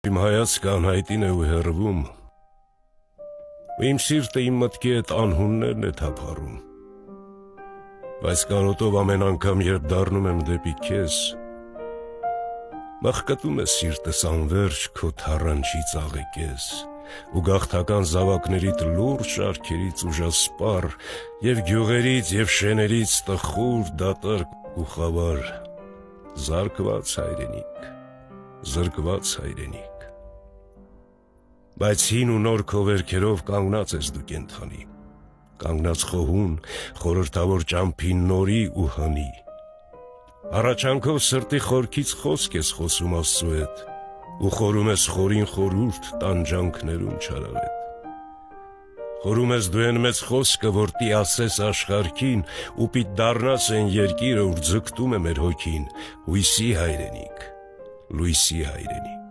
Իմ հայացքը անհայտին է ու հեռվում, ու իմ սիրտը իմ մտքի հետ անհուններն է թափառում, բայց կանոտով ամեն անգամ երբ դառնում եմ դեպի քեզ, մղկտում է սիրտս անվերջ քո թառանչի ծաղիկես, ու գաղթական զավակներիդ լուրջ շարքերից ուժասպառ, և գյուղերից և շեներից տխուր դատարկ ու խավար, զարկված հայրենիք, զրկված հայրենիք, բայց հին ու նոր քո վերքերով կանգնած ես դու կենդանի, կանգնած խոհուն, խորհրդավոր ճամփի նորի ու հնի, առաջանքով սրտի խորքից խոսք ես խոսում Աստծու հետ, ու խորում ես խորին խորհուրդ տանջանքներում չարավետ, խորում ես դու են մեծ խոսքը, որ տի ասես աշխարհքին, ու պիտ դառնաս են երկիրը, ուր ձգտում է մեր հոգին, հույսի հայրենիք, լույսի հայրենիք,